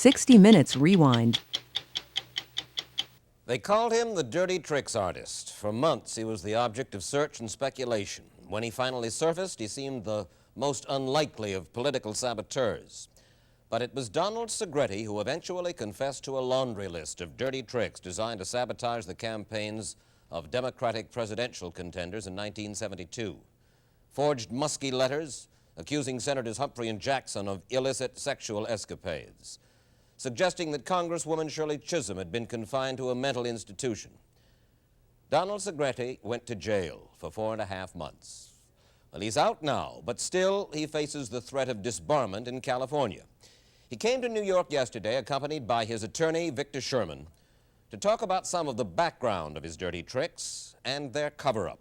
60 Minutes Rewind. They called him the dirty tricks artist. For months, he was the object of search and speculation. When he finally surfaced, he seemed the most unlikely of political saboteurs. But it was Donald Segretti who eventually confessed to a laundry list of dirty tricks designed to sabotage the campaigns of Democratic presidential contenders in 1972. Forged musky letters accusing Senators Humphrey and Jackson of illicit sexual escapades, suggesting that Congresswoman Shirley Chisholm had been confined to a mental institution. Donald Segretti went to jail for 4.5 months. Well, he's out now, but still he faces the threat of disbarment in California. He came to New York yesterday accompanied by his attorney, Victor Sherman, to talk about some of the background of his dirty tricks and their cover-up.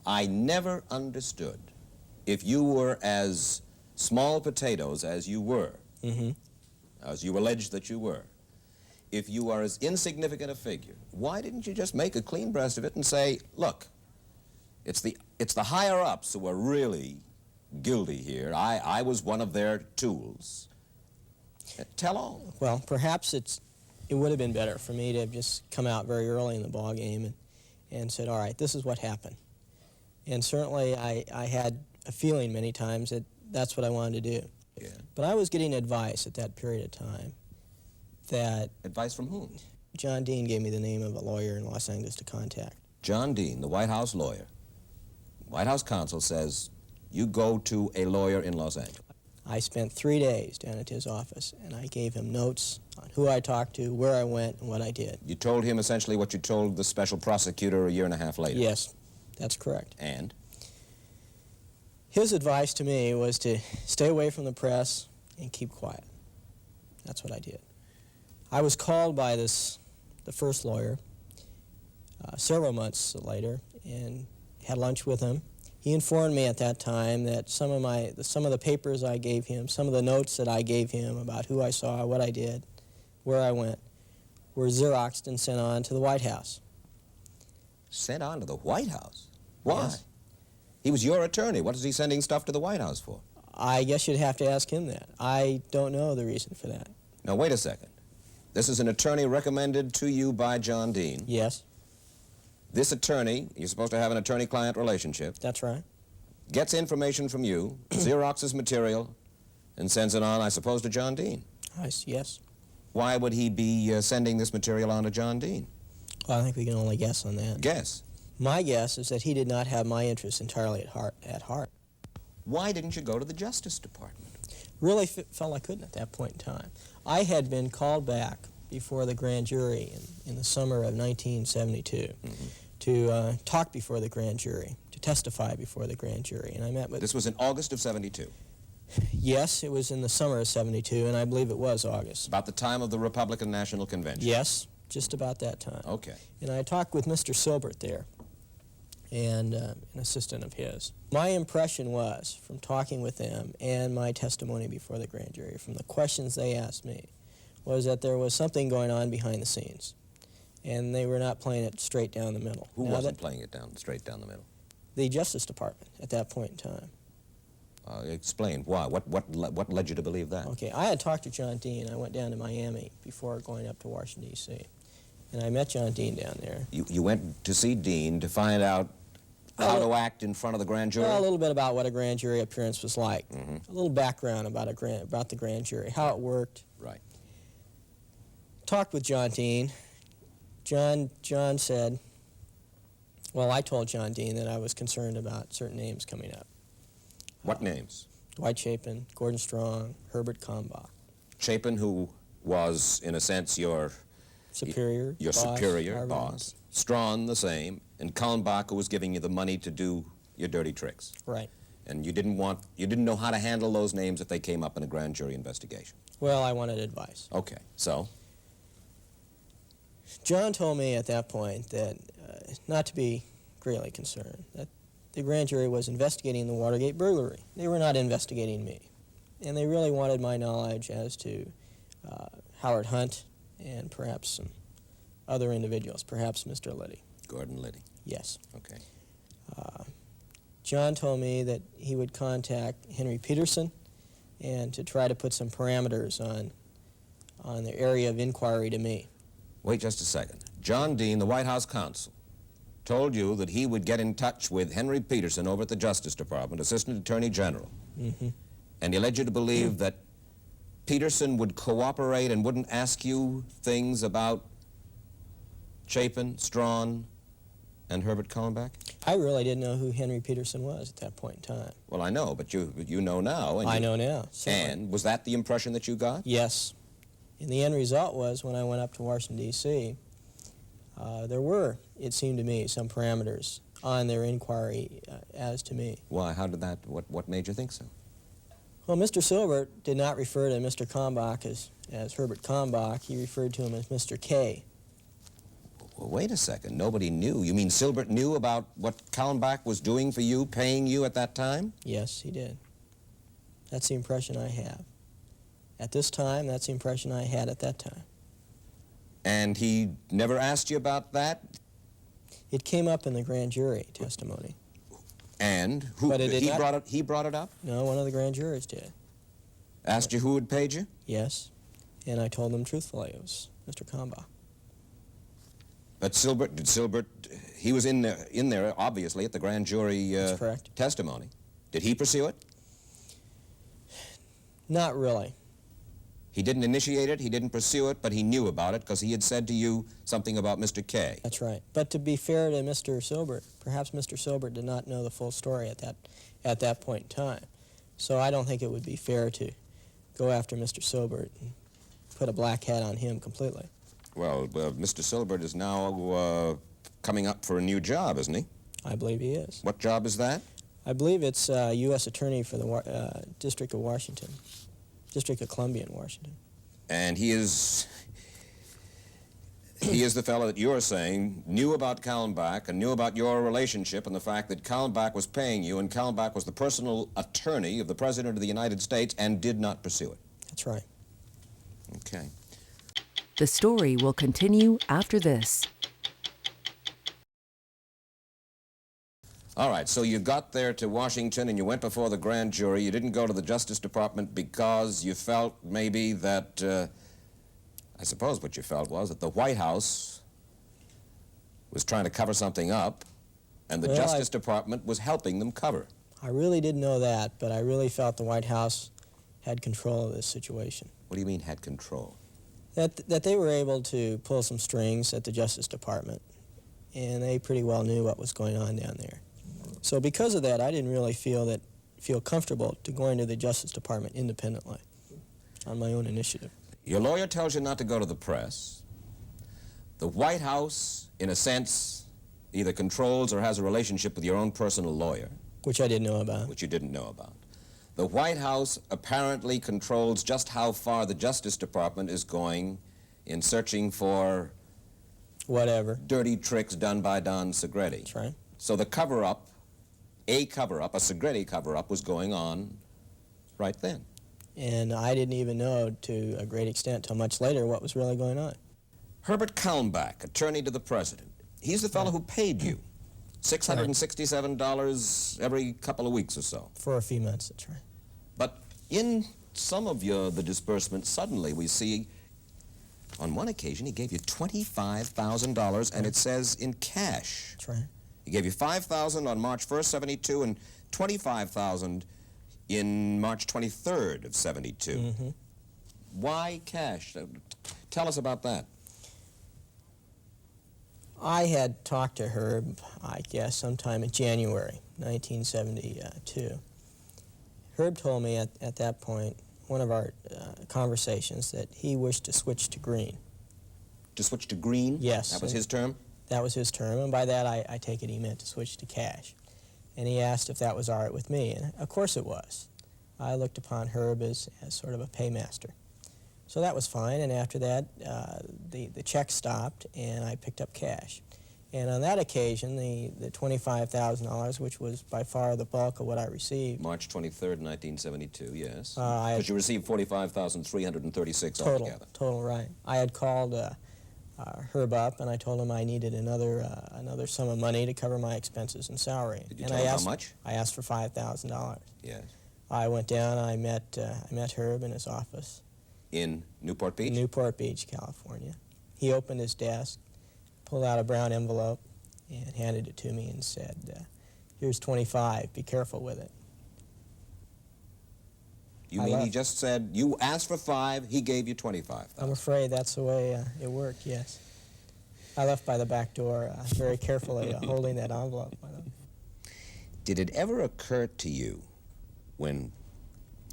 I never understood if you were as small potatoes as you were, as you alleged that you were, if you are as insignificant a figure, why didn't you just make a clean breast of it and say, look, it's the higher-ups who are really guilty here. I was one of their tools. Tell all. Well, perhaps it would have been better for me to have just come out very early in the ball game and said, all right, this is what happened. And certainly I had a feeling many times that that's what I wanted to do. Yeah. But I was getting advice at that period of time that... Advice from whom? John Dean gave me the name of a lawyer in Los Angeles to contact. John Dean, the White House lawyer. White House counsel says, you go to a lawyer in Los Angeles. I spent 3 days down at his office, and I gave him notes on who I talked to, where I went, and what I did. You told him essentially what you told the special prosecutor a year and a half later. Yes, that's correct. And? His advice to me was to stay away from the press and keep quiet. That's what I did. I was called by the first lawyer several months later and had lunch with him. He informed me at that time that some of the papers I gave him, some of the notes that I gave him about who I saw, what I did, where I went, were Xeroxed and sent on to the White House. Sent on to the White House? Why? Yes. He was your attorney. What is he sending stuff to the White House for? I guess you'd have to ask him that. I don't know the reason for that. Now, wait a second. This is an attorney recommended to you by John Dean. Yes. This attorney, you're supposed to have an attorney-client relationship, That's right. gets information from you, Xeroxes material, and sends it on, I suppose, to John Dean. Yes. Why would he be sending this material on to John Dean? Well, I think we can only guess on that. Guess. My guess is that he did not have my interests entirely at heart. Why didn't you go to the Justice Department? Really felt I couldn't at that point in time. I had been called back before the grand jury in the summer of 1972 to talk before the grand jury, to testify before the grand jury. And I met with... This was in August of 72? Yes, it was in the summer of 72, and I believe it was August. About the time of the Republican National Convention? Yes, just about that time. Okay. And I talked with Mr. Silbert there, and an assistant of his. My impression was, from talking with them and my testimony before the grand jury, from the questions they asked me, was that there was something going on behind the scenes, and they were not playing it straight down the middle. Who wasn't playing it straight down the middle? The Justice Department at that point in time. Explain why. What led you to believe that? Okay, I had talked to John Dean. I went down to Miami before going up to Washington, D.C., and I met John Dean down there. You went to see Dean to find out how to act in front of the grand jury? Well, a little bit about what a grand jury appearance was like. A little background about the grand jury, how it worked. Right. Talked with John Dean. John said, well, I told John Dean that I was concerned about certain names coming up. What names? Dwight Chapin, Gordon Strong, Herbert Kalmbach. Chapin, who was, in a sense, your superior boss. Strong, the same. And Kalmbach, who was giving you the money to do your dirty tricks. Right. And you didn't know how to handle those names if they came up in a grand jury investigation. Well, I wanted advice. Okay, so? John told me at that point that not to be greatly concerned, that the grand jury was investigating the Watergate burglary. They were not investigating me. And they really wanted my knowledge as to Howard Hunt and perhaps some other individuals, perhaps Mr. Liddy. Gordon Liddy. Yes. Okay. John told me that he would contact Henry Peterson and to try to put some parameters on the area of inquiry to me. Wait just a second. John Dean, the White House counsel, told you that he would get in touch with Henry Peterson over at the Justice Department, Assistant Attorney General. Mm-hmm. And he led you to believe that Peterson would cooperate and wouldn't ask you things about Chapin, Strawn, and Herbert Kallenbach? I really didn't know who Henry Peterson was at that point in time. Well, I know, but you know now. And I know now, certainly. And was that the impression that you got? Yes. And the end result was, when I went up to Washington, D.C., there were, it seemed to me, some parameters on their inquiry as to me. Why? How did that, what made you think so? Well, Mr. Silbert did not refer to Mr. Kallenbach as Herbert Kallenbach. He referred to him as Mr. K. Well, wait a second. Nobody knew. You mean Silbert knew about what Kallenbach was doing for you, paying you at that time? Yes, he did. That's the impression I have. At this time, that's the impression I had at that time. And he never asked you about that? It came up in the grand jury testimony. And who, But it did not. He brought it up? No, one of the grand jurors did. Asked you who had paid you? Yes, and I told them truthfully it was Mr. Kallenbach. But Silbert, he was in there obviously at the grand jury That's correct. testimony. Did he pursue it? Not really. He didn't initiate it, he didn't pursue it, but he knew about it because he had said to you something about Mr. K. That's right. But to be fair to Mr. Silbert, perhaps Mr. Silbert did not know the full story at that point in time. So I don't think it would be fair to go after Mr. Silbert and put a black hat on him completely. Well, Mr. Silbert is now coming up for a new job, isn't he? I believe he is. What job is that? I believe it's U.S. Attorney for the District of Washington, District of Columbia in Washington. And he is the fellow that you're saying knew about Kallenbach and knew about your relationship and the fact that Kallenbach was paying you and Kallenbach was the personal attorney of the President of the United States and did not pursue it. That's right. Okay. The story will continue after this. All right, so you got there to Washington and you went before the grand jury. You didn't go to the Justice Department because you felt maybe that, I suppose what you felt was that the White House was trying to cover something up and the Justice Department was helping them cover. I really didn't know that, but I really felt the White House had control of this situation. What do you mean had control? That they were able to pull some strings at the Justice Department, and they pretty well knew what was going on down there. So because of that, I didn't really feel comfortable to go into the Justice Department independently on my own initiative. Your lawyer tells you not to go to the press. The White House, in a sense, either controls or has a relationship with your own personal lawyer. Which I didn't know about. Which you didn't know about. The White House apparently controls just how far the Justice Department is going in searching for whatever dirty tricks done by Don Segretti. That's right. So the cover-up, a Segretti cover-up, was going on right then. And I didn't even know, to a great extent, till much later, what was really going on. Herbert Kallenbach, attorney to the President, he's the fellow who paid you $667 every couple of weeks or so. For a few months, that's right. But in some of the disbursements, suddenly we see, on one occasion, he gave you $25,000, and it says in cash. That's right. He gave you $5,000 on March 1st, 72, and $25,000 in March 23rd of 72. Mm-hmm. Why cash? Tell us about that. I had talked to Herb, I guess, sometime in January 1972. Herb told me at that point, one of our conversations, that he wished to switch to green. To switch to green? Yes. That was his term? That was his term, and by that I take it he meant to switch to cash. And he asked if that was all right with me, and of course it was. I looked upon Herb as sort of a paymaster. So that was fine, and after that, the check stopped, and I picked up cash. And on that occasion, the $25,000, which was by far the bulk of what I received. March 23rd, 1972, yes. Because you received $45,336 altogether. Total, right. I had called Herb up, and I told him I needed another sum of money to cover my expenses and salary. Did you tell him how much? I asked for $5,000. Yes. I went down, I met Herb in his office. In Newport Beach? Newport Beach, California. He opened his desk, pulled out a brown envelope, and handed it to me and said, here's 25, be careful with it. You mean he just said, you asked for 5, he gave you 25? I'm afraid that's the way it worked, yes. I left by the back door, very carefully holding that envelope. Did it ever occur to you, when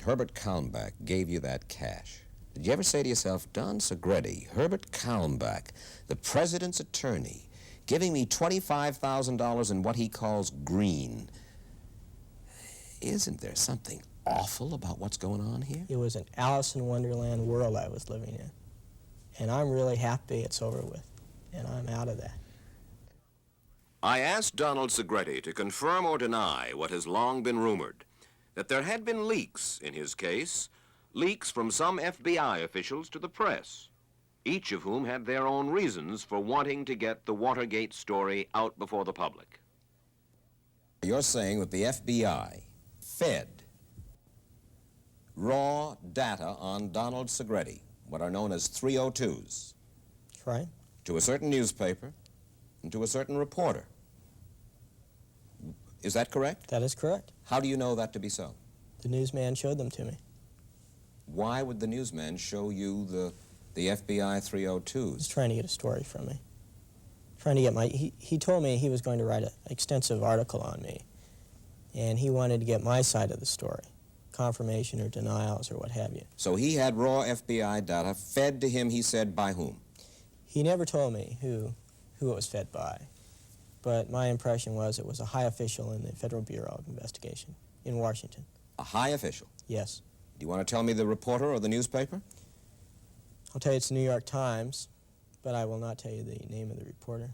Herbert Kalmbach gave you that cash, did you ever say to yourself, Don Segretti, Herbert Kalmbach, the president's attorney, giving me $25,000 in what he calls green, isn't there something awful about what's going on here? It was an Alice in Wonderland world I was living in. And I'm really happy it's over with, and I'm out of that. I asked Donald Segretti to confirm or deny what has long been rumored, that there had been leaks in his case, leaks from some FBI officials to the press, each of whom had their own reasons for wanting to get the Watergate story out before the public. You're saying that the FBI fed raw data on Donald Segretti, what are known as 302s. That's right. To a certain newspaper and to a certain reporter. Is that correct? That is correct. How do you know that to be so? The newsman showed them to me. Why would the newsman show you the FBI 302s? He's trying to get a story from me. Trying to get my... He told me he was going to write an extensive article on me, and he wanted to get my side of the story, confirmation or denials or what have you. So he had raw FBI data fed to him, he said, by whom? He never told me who it was fed by, but my impression was it was a high official in the Federal Bureau of Investigation in Washington. A high official? Yes. Do you want to tell me the reporter or the newspaper? I'll tell you it's the New York Times, but I will not tell you the name of the reporter.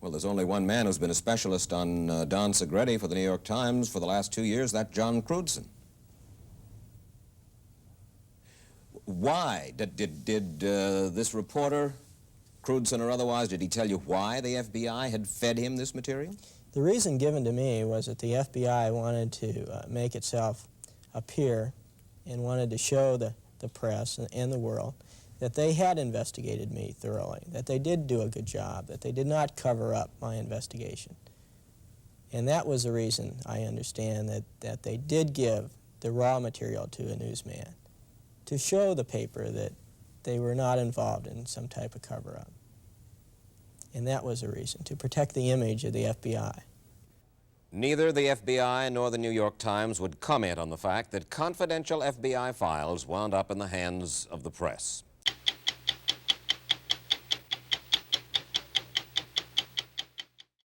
Well, there's only one man who's been a specialist on Don Segretti for the New York Times for the last 2 years, that's John Crudson. Why? Did this reporter, Crudson or otherwise, did he tell you why the FBI had fed him this material? The reason given to me was that the FBI wanted to make itself appear and wanted to show the press and the world that they had investigated me thoroughly, that they did do a good job, that they did not cover up my investigation. And that was the reason, I understand, that they did give the raw material to a newsman to show the paper that they were not involved in some type of cover-up. And that was the reason, to protect the image of the FBI. Neither the FBI nor the New York Times would comment on the fact that confidential FBI files wound up in the hands of the press.